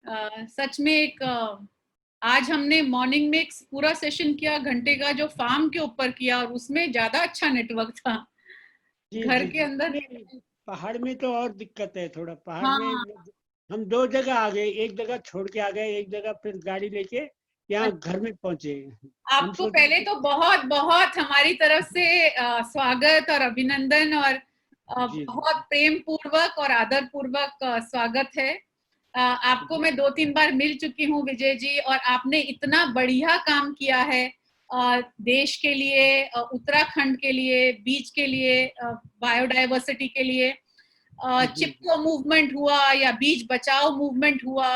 सच में एक आज हमने मॉर्निंग में एक पूरा सेशन किया घंटे का, जो फार्म के ऊपर किया, और उसमें ज्यादा अच्छा नेटवर्क था। जी घर जी के जी। अंदर नहीं, पहाड़ में तो और दिक्कत है थोड़ा। पहाड़ में हाँ। हम दो जगह आ गए, एक जगह छोड़ के आ गए, एक जगह फिर गाड़ी लेके यहाँ घर में पहुंचे। हम आपको सोचे पहले कि तो बहुत बहुत हमारी तरफ से स्वागत और अभिनंदन, और जी जी बहुत प्रेम पूर्वक और आदर पूर्वक स्वागत है। आपको मैं 2-3 बार मिल चुकी हूँ विजय जी, और आपने इतना बढ़िया काम किया है देश के लिए, उत्तराखंड के लिए, बीच के लिए, बायोडायवर्सिटी के लिए। जी जी चिपको मूवमेंट हुआ या बीच बचाओ मूवमेंट हुआ,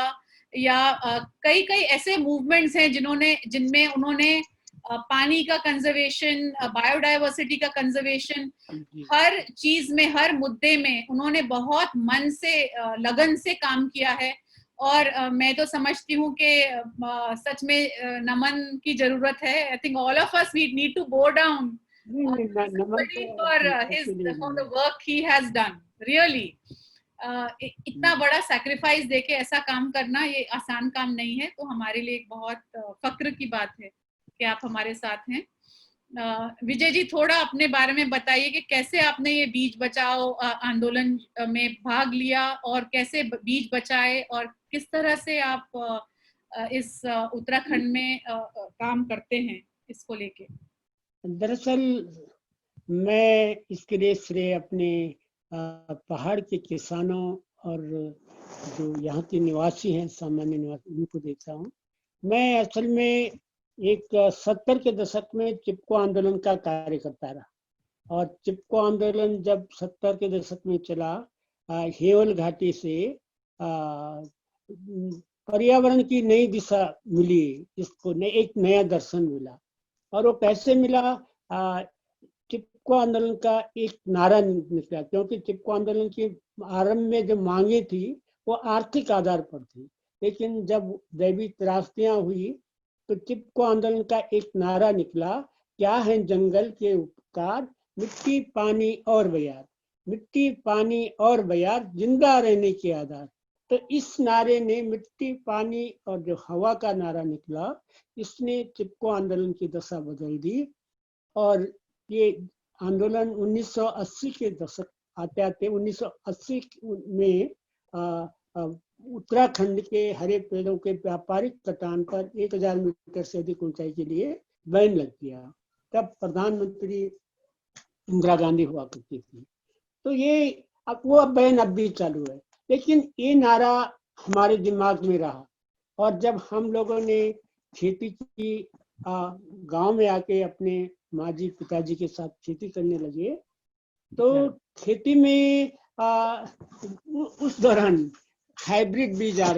या कई कई ऐसे मूवमेंट्स हैं जिनमें उन्होंने पानी का कंजर्वेशन, बायोडायवर्सिटी का कंजर्वेशन, जी हर चीज में, हर मुद्दे में उन्होंने बहुत मन से, लगन से काम किया है। और मैं तो समझती हूँ कि सच में नमन की जरूरत है। I think all of us we need to go down नहीं नहीं, नमन तो his अकेले for नहीं the है। work he has done, really. इतना बड़ा सैक्रिफाइस देके ऐसा काम करना ये आसान काम नहीं है, तो हमारे लिए एक बहुत फक्र की बात है कि आप हमारे साथ हैं। विजय जी, थोड़ा अपने बारे में बताइए कि कैसे आपने ये बीज बचाओ आंदोलन में भाग लिया, और कैसे बीज बचाए, और किस तरह से आप इस उत्तराखंड में काम करते हैं इसको लेके। दरअसल मैं इसके लिए श्रेय अपने पहाड़ के किसानों और जो यहाँ के निवासी हैं, सामान्य निवासी, उनको देता हूँ। मैं असल में एक 70 के दशक में चिपको आंदोलन का कार्य करता रहा, और चिपको आंदोलन जब 70 के दशक में चला, हेवल घाटी से पर्यावरण की नई दिशा मिली, इसको एक नया दर्शन मिला। और वो कैसे मिला? चिपको आंदोलन का एक नारा निकला, क्योंकि चिपको आंदोलन की आरंभ में जो मांगे थी वो आर्थिक आधार पर थी, लेकिन जब दैवीय त्रासदियां हुई तो चिपको आंदोलन का एक नारा निकला, क्या है जंगल के उपकार, मिट्टी पानी और बयार, मिट्टी पानी और बयार जिंदा रहने के आधार। तो इस नारे ने, मिट्टी पानी और जो हवा का नारा निकला, इसने चिपको आंदोलन की दशा बदल दी। और ये आंदोलन 1980 के दशक आते आते 1980 में उत्तराखंड के हरे पेड़ों के व्यापारिक कटान पर 1000 मीटर से अधिक ऊंचाई के लिए बैन लग गया। तब प्रधानमंत्री इंदिरा गांधी हुआ करती थी। तो ये अब वो बैन अब भी चालू है, लेकिन ये नारा हमारे दिमाग में रहा। और जब हम लोगों ने खेती की, गांव में आके अपने माँ जी पिताजी के साथ खेती करने लगे, तो खेती में उस दौरान हाइब्रिड बीज आ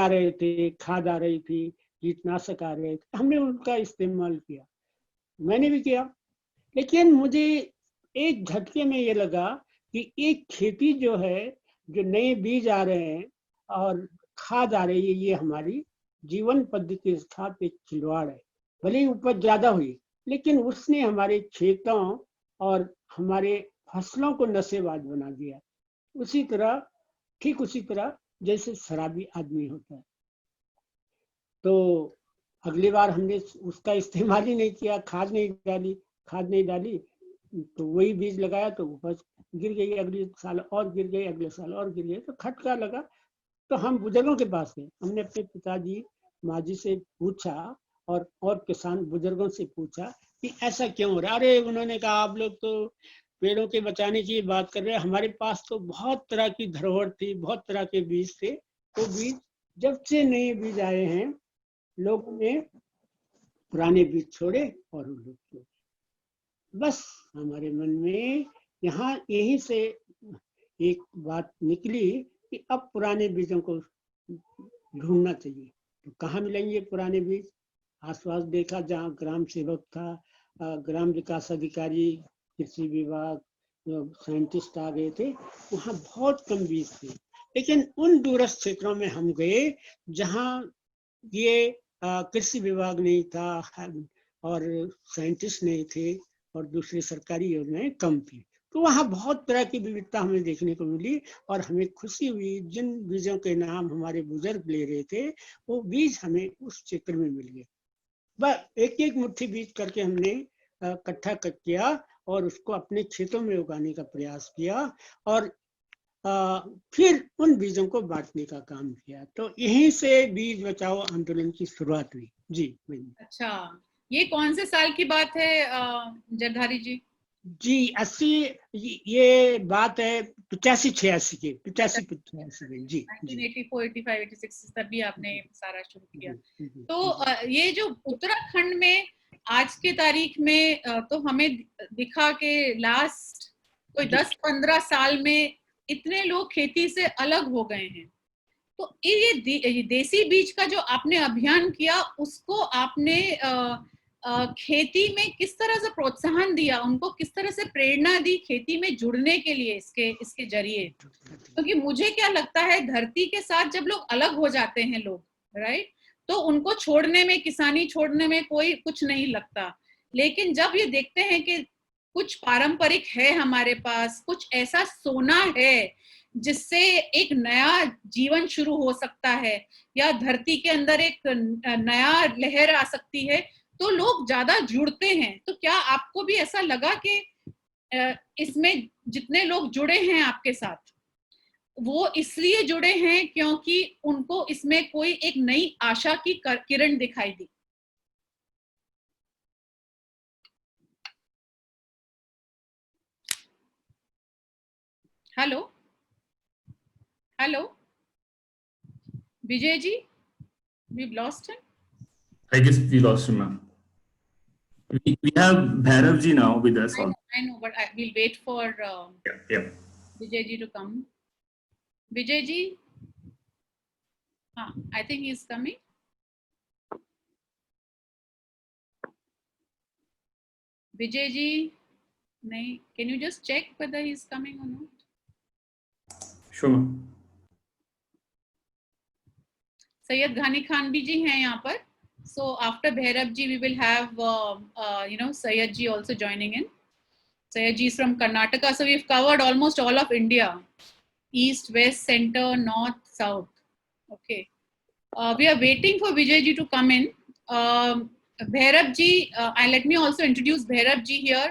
रहे थे, खाद आ रही थी, कीटनाशक आ रहे थे, हमने उनका इस्तेमाल किया, मैंने भी किया। लेकिन मुझे एक झटके में ये लगा कि एक खेती जो है, जो नए बीज आ रहे हैं और खाद आ रही है, ये हमारी जीवन पद्धति के साथ एक खिलवाड़ है। भले ही उपज ज्यादा हुई, लेकिन उसने हमारे खेतों और हमारे फसलों को नशेबाज बना दिया। उसी तरह, ठीक उसी तरह जैसे शराबी आदमी होता है। तो अगली बार हमने उसका इस्तेमाल ही नहीं किया, खाद नहीं डाली, तो वही बीज लगाया तो उपज गिर गई, अगले साल और गिर गई, अगले साल और गिर गई, तो खटका लगा। तो हम बुजुर्गों के पास गए, हमने अपने पिताजी माँ जी से पूछा, और किसान बुजुर्गों से पूछा कि ऐसा क्यों हो रहा है। अरे उन्होंने कहा, आप लोग तो पेड़ों के बचाने की बात कर रहे हैं, हमारे पास तो बहुत तरह की धरोहर थी, बहुत तरह के बीज थे। तो बीज, जब से नए बीज आए हैं, लोगों ने पुराने बीज छोड़े और उन लोग, बस हमारे मन में यहाँ यहीं से एक बात निकली कि अब पुराने बीजों को ढूंढना चाहिए। तो कहाँ मिलेंगे पुराने बीज? आसपास देखा, जहाँ ग्राम सेवक था, ग्राम विकास अधिकारी, कृषि विभाग, साइंटिस्ट आ गए थे, वहाँ बहुत कम बीज थे। लेकिन उन दूरस्थ क्षेत्रों में हम गए जहाँ ये कृषि विभाग नहीं था और साइंटिस्ट नहीं थे और दूसरी सरकारी योजनाएं कम थी। तो वहाँ बहुत तरह की विविधता हमें देखने को मिली और हमें खुशी हुई। जिन बीजों के नाम हमारे बुजुर्ग ले रहे थे वो बीज हमें उस क्षेत्र में मिल गए। बस एक एक मुट्ठी बीज करके हमने इकट्ठा किया और उसको अपने खेतों में उगाने का प्रयास किया और फिर उन बीजों को बांटने का काम किया। तो यहीं से बीज बचाओ आंदोलन की शुरुआत हुई। जी। अच्छा, ये कौन से साल की बात है जरधारी जी? जी 80, ये बात है 85-86 की, 85-86 में। जी 1984, 85, 86 तभी आपने सारा शुरू किया। जी। तो ये जो उत्तराखंड में आज के तारीख में तो हमें दिखा कि लास्ट कोई 10-15 साल में इतने लोग खेती से अलग हो गए हैं। तो ये देसी बीज का जो आपने अभियान किया उसको आपने खेती में किस तरह से प्रोत्साहन दिया, उनको किस तरह से प्रेरणा दी खेती में जुड़ने के लिए इसके जरिए? क्योंकि मुझे क्या लगता है, धरती के साथ जब लोग अलग हो जाते हैं लोग, राइट, तो उनको छोड़ने में, किसानी छोड़ने में कोई कुछ नहीं लगता। लेकिन जब ये देखते हैं कि कुछ पारंपरिक है हमारे पास, कुछ ऐसा सोना है जिससे एक नया जीवन शुरू हो सकता है या धरती के अंदर एक नया लहर आ सकती है, तो लोग ज्यादा जुड़ते हैं। तो क्या आपको भी ऐसा लगा कि इसमें जितने लोग जुड़े हैं आपके साथ वो इसलिए जुड़े हैं क्योंकि उनको इसमें कोई एक नई आशा की किरण दिखाई दी? Hello hello Vijay ji, we've lost him. I guess we lost him, ma'am. We have Bhairav ji now with us. I know, but we'll wait for Yeah. Vijay ji to come. Vijay ji, I think he's coming. Vijay ji, nahi, can you just check whether he's coming or not? Sure, ma'am. Sayyid Ghani Khan bhi ji hain yahan par. So after Bhairav ji, we will have Sayyid ji also joining in. Sayyid ji is from Karnataka, so we've covered almost all of India, east, west, center, north, south. Okay, we are waiting for Vijay ji to come in. Bhairav ji, let me also introduce Bhairav ji here.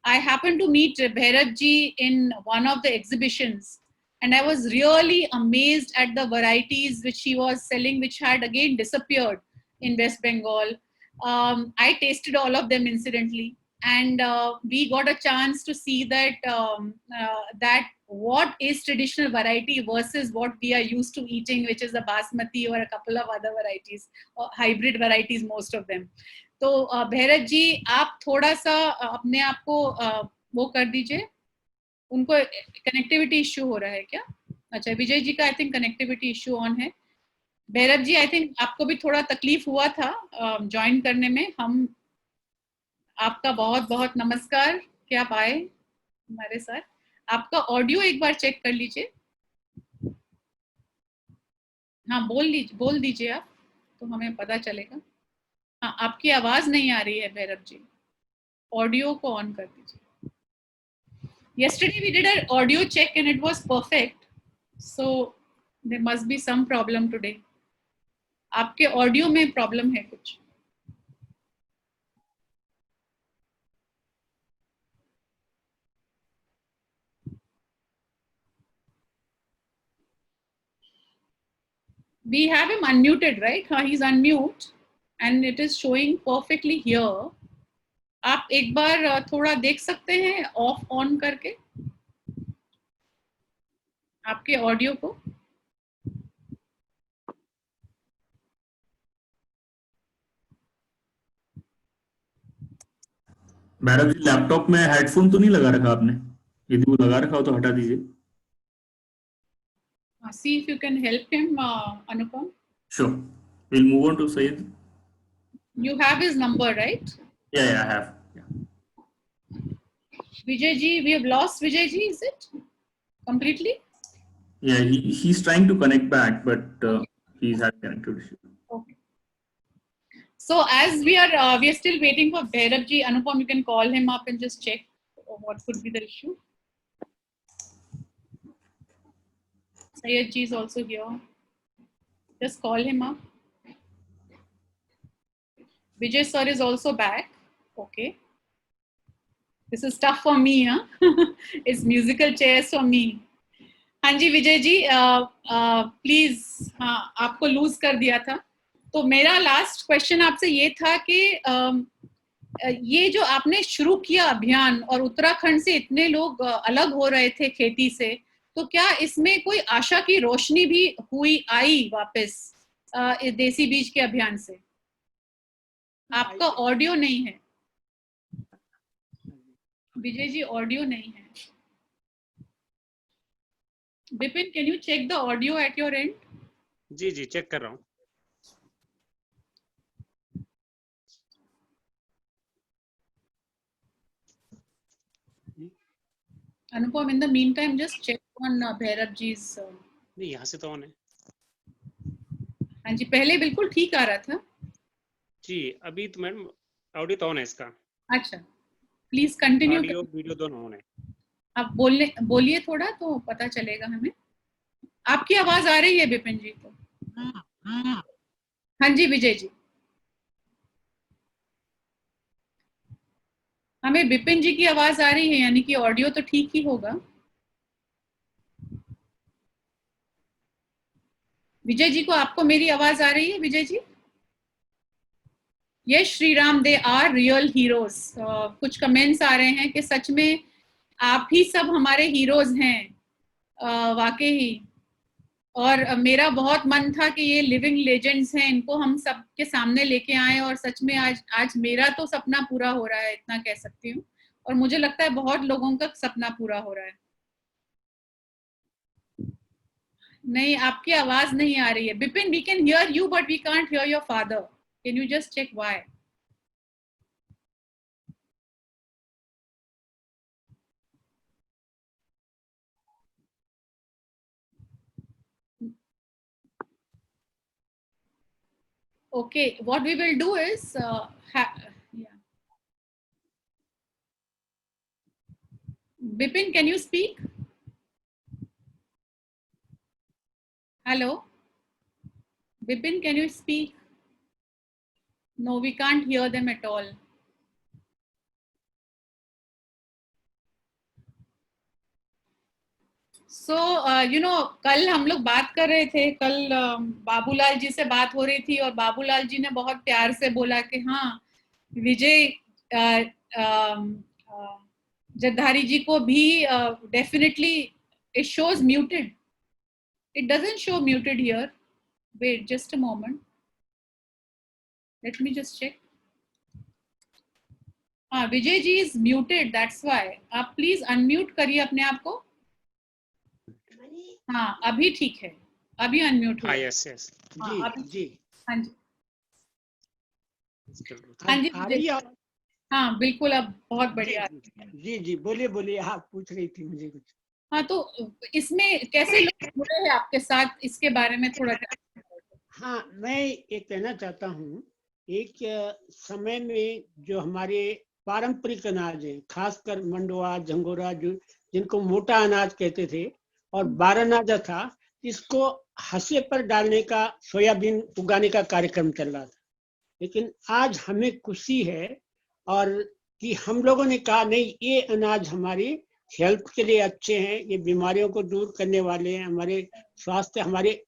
I happened to meet Bhairav ji in one of the exhibitions, and I was really amazed at the varieties which he was selling, which had again disappeared in West Bengal. I tasted all of them incidentally, and we got a chance to see that that what is traditional variety versus what we are used to eating, which is a basmati or a couple of other varieties, or hybrid varieties, most of them. तो भैरव जी, आप थोड़ा सा अपने आप को वो कर दीजिए, उनको कनेक्टिविटी इश्यू हो रहा है क्या? अच्छा, विजय जी का I think connectivity issue on है। भैरव जी, आई थिंक आपको भी थोड़ा तकलीफ हुआ था ज्वाइन करने में। हम आपका बहुत बहुत नमस्कार कि आप आए हमारे साथ। आपका ऑडियो एक बार चेक कर लीजिए। हाँ, बोल दीजिए आप, तो हमें पता चलेगा। हाँ, आपकी आवाज नहीं आ रही है भैरव जी, ऑडियो को ऑन कर दीजिए। Yesterday we did an audio check and it was perfect, so there must be some problem today. आपके ऑडियो में प्रॉब्लम है कुछ? We have him unmuted, right? He's unmute and it is showing perfectly here. आप एक बार थोड़ा देख सकते हैं ऑफ ऑन करके आपके ऑडियो को? भैरव जी, लैपटॉप में हेडफोन तो नहीं लगा रखा आपने? यदि वो लगा रखा हो तो हटा दीजिए। See if you can help him, Anupam. Sure. We'll move on to Syed. You have his number, right? Yeah, I have. Yeah. Vijay ji, we have lost Vijay ji, is it? Completely? Yeah, he's trying to connect back, but he's had connectivity issue. Okay. So as we are still waiting for Bhairav ji, Anupam, you can call him up and just check what could be the issue. Sayed ji is also here. Just call him up. Vijay sir is also back. Okay. This is tough for me, huh? It's musical chairs for me. हाँ जी Vijay ji, please, हाँ आपको loose कर दिया था। तो मेरा last question आपसे ये था कि ये जो आपने शुरू किया अभियान और उत्तराखंड से इतने लोग अलग हो रहे थे खेती से, तो क्या इसमें कोई आशा की रोशनी भी आई वापस देसी बीज के अभियान से? आपका ऑडियो नहीं है विजय जी, ऑडियो नहीं है। Bipin, can you check the audio at your end? जी जी चेक कर रहा हूँ। Anupam, in the meantime, just check on Bhairav ji's. नहीं, यहाँ से तो ऑन है। हाँ जी, पहले बिल्कुल ठीक आ रहा था। जी, अभी तो मैडम ऑडियो तो ऑन है इसका। अच्छा, प्लीज कंटिन्यू। ऑडियो वीडियो दोनों ऑन है। आप बोलिए थोड़ा तो पता चलेगा हमें। आपकी आवाज आ रही है बिपिन जी को? हाँ जी विजय जी, हमें बिपिन जी की आवाज आ रही है, यानी कि ऑडियो तो ठीक ही होगा। विजय जी को आपको मेरी आवाज आ रही है विजय जी? ये Shri Ram, they are real heroes. कुछ कमेंट्स आ रहे हैं कि सच में आप ही सब हमारे हीरोज हैं, वाकई ही। और मेरा बहुत मन था कि ये लिविंग लेजेंड्स हैं, इनको हम सबके सामने लेके आए, और सच में आज मेरा तो सपना पूरा हो रहा है, इतना कह सकती हूँ। और मुझे लगता है बहुत लोगों का सपना पूरा हो रहा है। नहीं, आपकी आवाज नहीं आ रही है Bipin. We can hear you but we can't hear your father. Can you just check why? Okay, what we will do is, Bipin, can you speak? Hello? Bipin, can you speak? No, we can't hear them at all. So, कल हम लोग बात कर रहे थे, कल बाबूलाल जी से बात हो रही थी, और बाबूलाल जी ने बहुत प्यार से बोला कि हाँ विजय जद्धारी जी को भी definitely it shows muted. It doesn't show muted here. Wait just a moment. Let me just check. हाँ, Vijay ji is muted, that's why. आप प्लीज अनम्यूट करिए अपने आप को। हाँ, अभी ठीक है, अभी अनम्यूट हुआ। यस यस जी जी हाँ जी, हाँ जी, हाँ बिल्कुल, अब बहुत बढ़िया। जी जी बोलिए, आप पूछ रही थी मुझे कुछ। हाँ, तो इसमें कैसे लोग जुड़े हैं आपके साथ, इसके बारे में थोड़ा। हाँ, मैं ये कहना चाहता हूँ, एक समय में जो हमारे पारंपरिक अनाज है, खासकर मंडुआ, झंगोरा, जो जिनको मोटा अनाज कहते थे, और बारनाजा था, इसको हंसे पर डालने का, सोयाबीन उगाने का कार्यक्रम चल रहा था। लेकिन आज हमें खुशी है और कि हम लोगों ने कहा नहीं, ये अनाज हमारी हेल्थ के लिए अच्छे हैं, ये बीमारियों को दूर करने वाले हैं, हमारे स्वास्थ्य, हमारे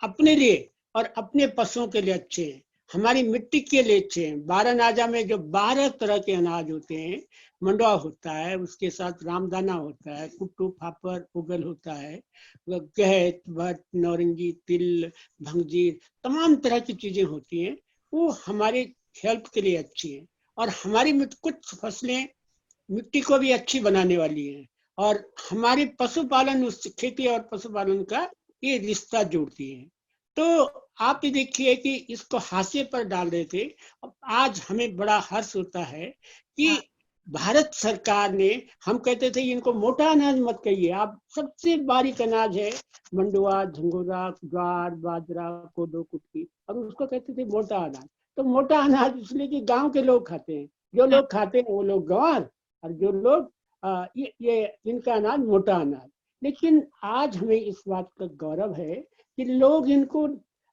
अपने लिए और अपने पशुओं के लिए अच्छे हैं, हमारी मिट्टी के लिए अच्छे हैं। बारनाजा में जो 12 तरह के अनाज होते हैं, मंडुआ होता है, उसके साथ रामदाना होता है, कुट्टू, फाफर, उगल होता है, गहत, भट, नौरंगी, तिल, भंगजीर, तमाम तरह की चीजें होती हैं, वो हमारे हेल्थ के लिए अच्छी हैं। और हमारी कुछ फसलें मिट्टी को भी अच्छी बनाने वाली हैं, और हमारे पशुपालन, उस खेती और पशुपालन का ये रिश्ता जोड़ती है। तो आप ये देखिए कि इसको हाशिए पर डाल रहे थे। आज हमें बड़ा हर्ष होता है कि भारत सरकार ने, हम कहते थे इनको मोटा अनाज मत कहिए, आप सबसे बारीक अनाज है मंडुआ, झंगोरा, ज्वार, बाजरा, कोदो, कुटकी, और उसको कहते थे मोटा अनाज। तो मोटा अनाज इसलिए कि गांव के लोग खाते हैं, जो लोग खाते हैं वो लोग गंवार, और जो लोग ये इनका अनाज मोटा अनाज। लेकिन आज हमें इस बात का गौरव है कि लोग इनको,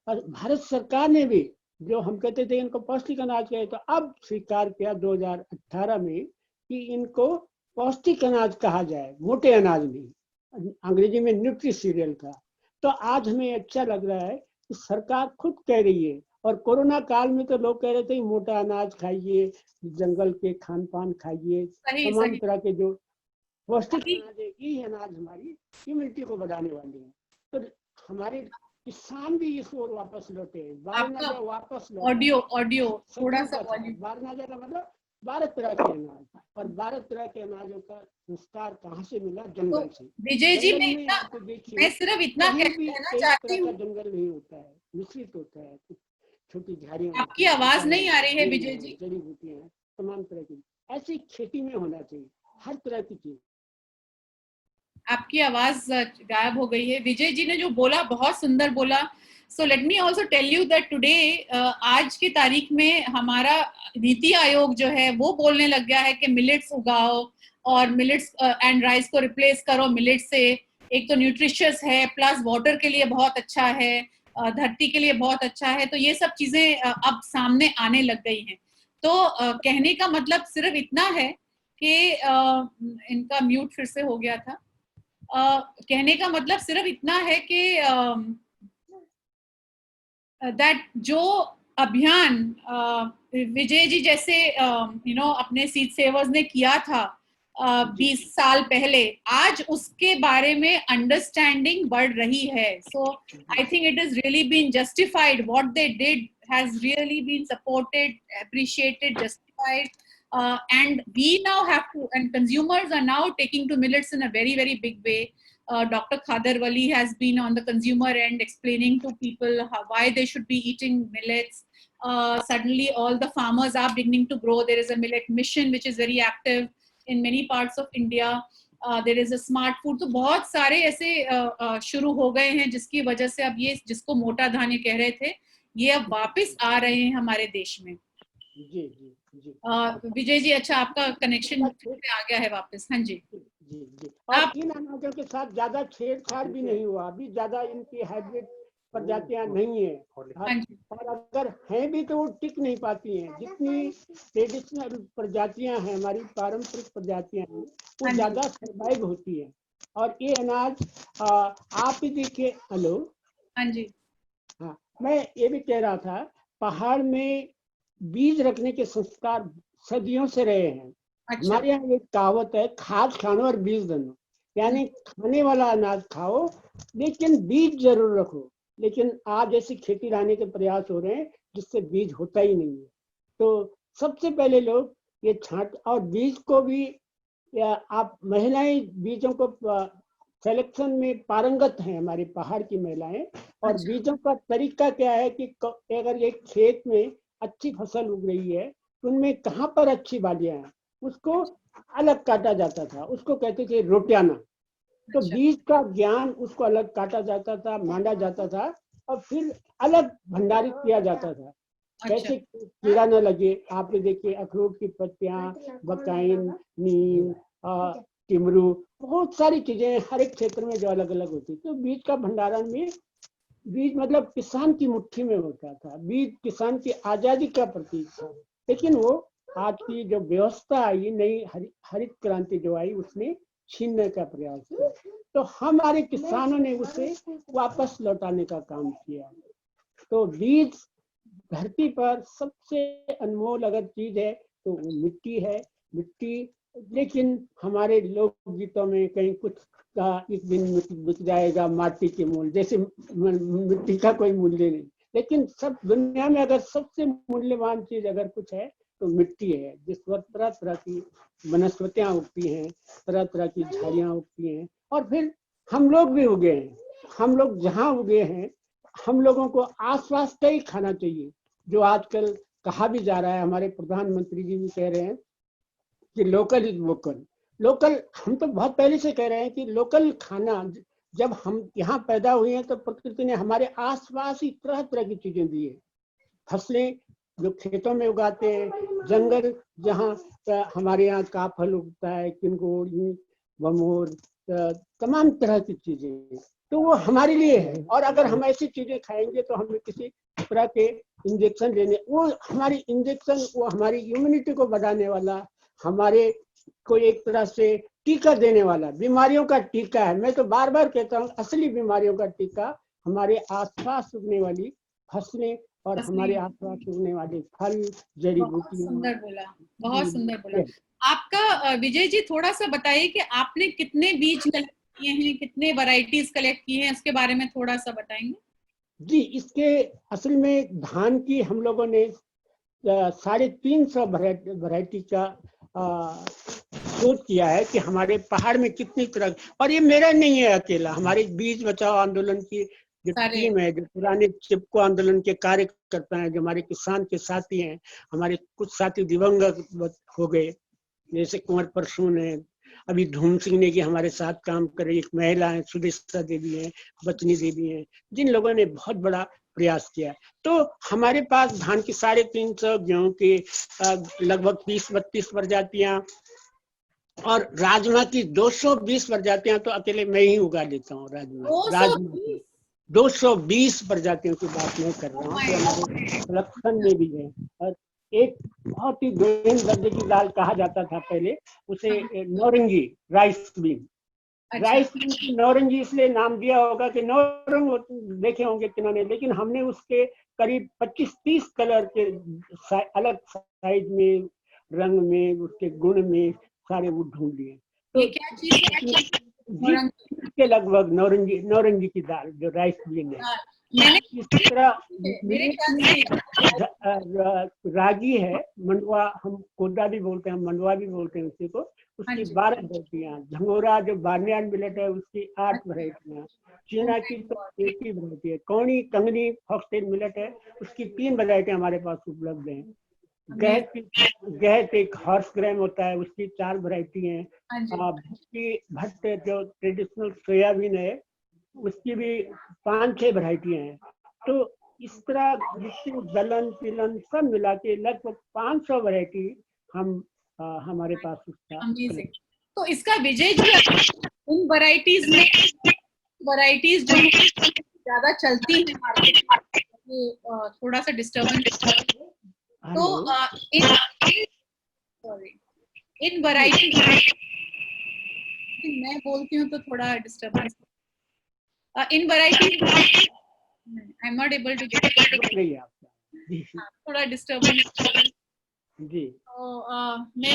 भारत सरकार ने भी, जो हम कहते थे इनको पौष्टिक अनाज कहे, तो अब स्वीकार किया 2018 में कि इनको पौष्टिक अनाज कहा जाए, मोटे अनाज नहीं, अंग्रेजी में न्यूट्री सीरियल का। तो आज हमें अच्छा लग रहा है कि सरकार खुद कह रही है, और कोरोना काल में तो लोग कह रहे थे मोटा अनाज खाइए, जंगल के खान पान खाइए, सही तमाम सही। तरह के जो पौष्टिक अभी अनाज है, यही अनाज हमारी इम्यूनिटी को बढ़ाने वाली है। तो हमारे किसान भी इस ओर वापस लौटे, आपका बारनाजा वापस लौटा। ऑडियो ऑडियो थोड़ा सदियों सा का था। वॉल्यूम। बारनाजा का मतलब 12 तरह के अनाज, और 12 तरह के अनाजों का संस्कार कहाँ से मिला? तो जंगल से। विजय जी जंगल मैं में इतना, आप देखिए मैं सिर्फ इतना कहीं भी कहना एक चाहती तरह का हूँ। जंगल नहीं होता है, मिश्रित होता है, कुछ छोटी झाड़ियाँ होती आपकी हैं, आवाज पहाड़ नहीं आ है, रही है झील विजय है, जी। जड़ी बूटियाँ हैं, तमाम तरह की। ऐसी खेती में होना चाहिए हर तरह की चीज। आपकी आवाज गायब हो गई है। विजय जी ने जो बोला बहुत सुंदर बोला। So let me also tell you that today, आज की तारीख में हमारा नीति आयोग जो है वो बोलने लग गया है कि मिलेट्स उगाओ, और मिलेट्स एंड राइस को रिप्लेस करो मिलेट से। एक तो न्यूट्रिशियस है, प्लस वाटर के लिए बहुत अच्छा है, धरती के लिए बहुत अच्छा है। तो ये सब चीजें अब सामने आने लग गई हैं। तो कहने का मतलब सिर्फ इतना है कि इनका म्यूट फिर से हो गया था। कहने का मतलब सिर्फ इतना है कि दैट जो अभियान विजय जी जैसे अपने सीट सेवर्स ने किया था 20 साल पहले, आज उसके बारे में अंडरस्टैंडिंग बढ़ रही है। So I think it is really been justified, what they did has really been supported, appreciated, justified, and we now have to, and consumers are now taking to millets in a very very big way. Dr. Khader Wali has been on the consumer end explaining to people why they should be eating millets. Suddenly all the farmers are beginning to grow. There is a millet mission which is very active in many parts of India. There is a smart food. तो बहुत सारे ऐसे शुरू हो गए हैं जिसकी वजह से अब ये जिसको मोटा धान्य कह रहे थे, ये अब वापस आ रहे हैं हमारे देश में। जी जी जी। विजय जी, अच्छा आपका कनेक्शन आ गया है वापस। हाँ जी जी जी। और इन अनाजों के साथ ज्यादा छेड़छाड़ भी नहीं हुआ, अभी ज्यादा इनकी हाइब्रिड प्रजातियां नहीं है, हाँ जी और अगर हैं भी तो वो टिक नहीं पाती हैं। जितनी ट्रेडिशनल प्रजातियां हैं, हमारी पारंपरिक प्रजातियां हैं, वो हाँ ज्यादा जी सर्वाइव होती है। और ये अनाज आप ही देखिए। हेलो। हाँ जी। हाँ, मैं ये भी कह रहा था, पहाड़ में बीज रखने के संस्कार सदियों से रहे हैं। अच्छा हमारे यहाँ एक कहावत है, खाद खानो और बीज दनो, यानी खाने वाला अनाज खाओ लेकिन बीज जरूर रखो। लेकिन आज ऐसी खेती लाने के प्रयास हो रहे हैं जिससे बीज होता ही नहीं है। तो सबसे पहले लोग ये छांट, और बीज को भी, या आप महिलाएं बीजों को सिलेक्शन में पारंगत हैं, हमारी पहाड़ की महिलाएं। और अच्छा बीजों का तरीका क्या है कि अगर एक खेत में अच्छी फसल उग रही है तो उनमें कहाँ पर अच्छी बालियां हैं उसको अलग काटा जाता था, उसको कहते थे रोटियाना। तो अच्छा बीज का ज्ञान, उसको अलग काटा जाता था, मांडा जाता था, और फिर अलग भंडारित किया जाता था। अच्छा कैसे कीड़ा न लगे। आपने देखिए अखरोट की पत्तियां, बकाइन, नीम, टिमरू, बहुत सारी चीजें हर एक क्षेत्र में जो अलग अलग होती। तो बीज का भंडारण में, बीज मतलब किसान की मुट्ठी में होता था, बीज किसान की आजादी का प्रतीक था। लेकिन वो आज की जो व्यवस्था आई, नई हरित क्रांति जो आई, उसने छीनने का प्रयास किया। तो हमारे किसानों ने उसे वापस लौटाने का काम किया। तो बीज धरती पर सबसे अनमोल अगर चीज है तो वो मिट्टी है। मिट्टी, लेकिन हमारे लोकगीतों में कहीं कुछ का इस दिन बिक जाएगा माटी के मूल, जैसे मिट्टी का कोई मूल्य नहीं। लेकिन सब दुनिया में अगर सबसे मूल्यवान चीज अगर कुछ है तो मिट्टी है, जिस पर तरह तरह की वनस्पतियां उगती हैं, तरह तरह की झाड़ियां उगती हैं। और फिर हम लोग भी उगे हैं। हम लोग जहाँ उगे हैं, हम लोगों को आसपास का ही खाना चाहिए, जो आजकल कहा भी जा रहा है। हमारे प्रधानमंत्री जी भी कह रहे हैं कि लोकल इज वोकल। लोकल, हम तो बहुत पहले से कह रहे हैं कि लोकल खाना, जब हम यहाँ पैदा हुए हैं तो प्रकृति ने हमारे आसपास ही तरह तरह की चीजें दी है। फसलें जो खेतों में उगाते हैं, जंगल जहाँ हमारे यहाँ काफल उगता है, किंगोरी, बमोर, तमाम तरह की चीजें, तो वो हमारे लिए है। और अगर हम ऐसी चीजें खाएंगे तो हमें किसी तरह के इंजेक्शन लेने, वो हमारी इंजेक्शन, वो हमारी इम्यूनिटी को बढ़ाने वाला, हमारे को एक तरह से टीका देने वाला, बीमारियों का टीका है। मैं तो बार बार कहता हूँ, असली बीमारियों का टीका हमारे आसपास उगने वाली फसलें और हमारे आसपास उगने वाले फल, जड़ी बहुत बूटियां। सुंदर बोला, बहुत सुंदर बोला। आपका विजय जी थोड़ा सा बताइए कि आपने कितने बीज कलेक्ट किए हैं, कितने वैरायटीज कलेक्ट किए हैं, उसके बारे में थोड़ा सा बताएंगे। जी, इसके असल में धान की हम लोगों ने 350 वैरायटी का शोध किया है कि हमारे पहाड़ में कितनी तरह, और ये मेरा नहीं है अकेला, हमारे बीज बचाओ आंदोलन की जो टीम है, जो पुराने चिपको आंदोलन के कार्यकर्ता हैं, जो हमारे किसान के साथी हैं, हमारे कुछ साथी दिवंगत हो गए, जैसे कुंवर परसून है, अभी धूम सिंह ने की हमारे साथ काम कर रही एक महिला है, सुदेशा देवी है, बचनी देवी है, जिन लोगों ने बहुत बड़ा प्रयास किया। तो हमारे पास धान की 350, गेहूं की लगभग 30-32 प्रजातियां, और राजमा की 220 प्रजातियां तो अकेले मैं ही उगा लेता हूँ। राजमा की 220 प्रजातियों की बात मैं कर रहा हूँ, जो हमारे कलेक्शन में भी है। और एक बहुत ही बेहद दर्जे की दाल कहा जाता था पहले, उसे Naurangi, rice bean. Rice bean की नौरंगी इसलिए नाम दिया होगा कि नौरंग देखे होंगे किन्होंने, लेकिन हमने उसके करीब 25-30 कलर के अलग साइज में, रंग में, उसके गुण में सारे वो ढूंढ लिए। तो ये क्या चीज है? के लगभग नौरंगी की दाल जो राइस बीन है। इस तरह रागी है, मंडवा, हम कोदा भी बोलते हैं, मंडवा भी बोलते हैं उसी को, उसकी 12 वैरायटियां। झंगोरा जो बार्नयार्ड मिलेट है उसकी 8 वैरायटियां। चीना की तो 1 ही वैरायटी है। कौनी, कंगनी, फॉक्सटेल मिलेट है, उसकी 3 वैरायटी हमारे पास उपलब्ध है। गहत एक हॉर्स ग्रेन होता है, उसकी 4 वैरायटी है। भट्ट जो ट्रेडिशनल सोयाबीन है, उसकी भी 5-6 वैरायटी हैं। तो इस तरह दलहन तिलहन सब मिला के लगभग 500 वैरायटी हम हमारे पास उसका। तो इसका विजय जी, इन वैरायटीज में वैरायटीज जो ज्यादा चलती है मार्केट में, थोड़ा सा डिस्टर्बेंस, तो इन वैरायटी मैं बोलती हूँ तो थोड़ा disturbance, in variety I am not able to get, थोड़ा डिस्टर्बेंस जी। तो मैं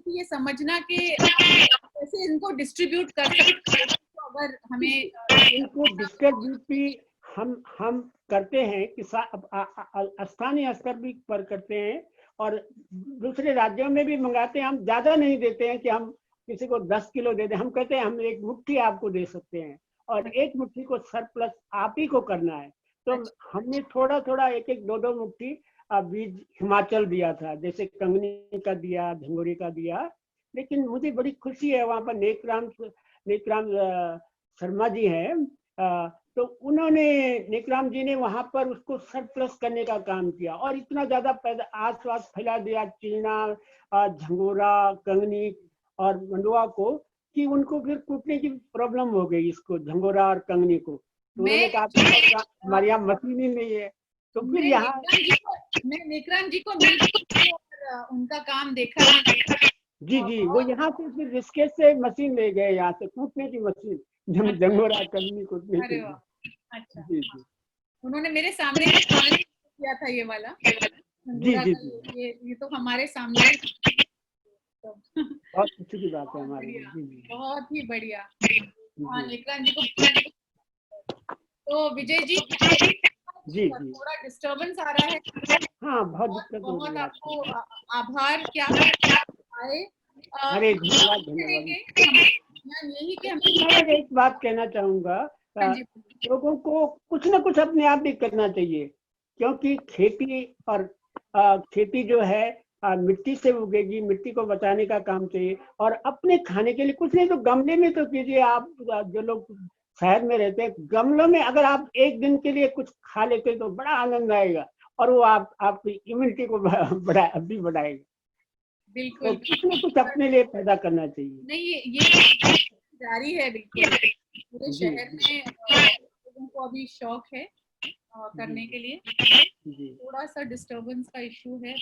ये समझना कि कैसे इनको डिस्ट्रीब्यूट कर सकते हैं। तो अगर हमें इनको डिस्ट्रीब्यूट भी हम करते हैं कि स्थानीय स्तर भी पर करते हैं, और दूसरे राज्यों में भी मंगाते हैं। हम ज्यादा नहीं देते हैं कि हम किसी को 10 किलो दे दें, हम कहते हैं हम 1 मुट्ठी आपको दे सकते हैं, और 1 मुट्ठी को सरप्लस आप ही को करना है। तो हमने थोड़ा थोड़ा 1-1, 2-2 मुट्ठी बीज हिमाचल दिया था, जैसे कंगनी का दिया, झंगोरी का दिया। लेकिन मुझे बड़ी खुशी है, वहाँ पर नेकराम शर्मा जी हैं, तो उन्होंने, नेकराम जी ने वहाँ पर उसको सरप्लस करने का काम किया, और इतना ज्यादा आसपास फैला दिया चीना, झंगोरा, कंगनी और मंडवा को, कि उनको फिर कूटने की प्रॉब्लम हो गई, इसको झंगोरा और कंगनी को। तो उन्होंने कहा हमारे यहाँ मशीन ही नहीं है। तो फिर यहाँ मैं नेकराम जी को मिली और उनका काम देखा। जी, वो यहाँ से फिर रिस्केट से मशीन ले गए, यहाँ से कूटने की मशीन, झंगोरा कंगनी कूटने की। अच्छा, जी। उन्होंने मेरे सामने किया था ये वाला। जी। ये तो हमारे सामने बहुत खुशी की बात है हमारे लिए। बहुत ही बढ़िया। नेकराम जी को। तो विजय जी थोड़ा डिस्टर्बेंस आ रहा है। हाँ, बहुत दिक्कत हो रही है। आपको आभार क्या आए। अरे धन्यवाद। यही कि मैं एक बात कहना चाहूंगा, लोगों को कुछ ना कुछ अपने आप भी करना चाहिए, क्योंकि खेती जो है मिट्टी से उगेगी, मिट्टी को बचाने का काम चाहिए। और अपने खाने के लिए कुछ नहीं तो गमले में तो कीजिए। आप जो लोग शहर में रहते हैं, गमलों में अगर आप एक दिन के लिए कुछ खा लेते तो बड़ा आनंद आएगा, और वो आपकी इम्यूनिटी को बढ़ाएगा। बिल्कुल, तो कुछ न कुछ अपने लिए पैदा करना चाहिए। नहीं, ये जारी है बिल्कुल पूरे जी। शहर में। लोगों को अभी शौक है करने के लिए। जी थोड़ा सा डिस्टरबेंस का इश्यू है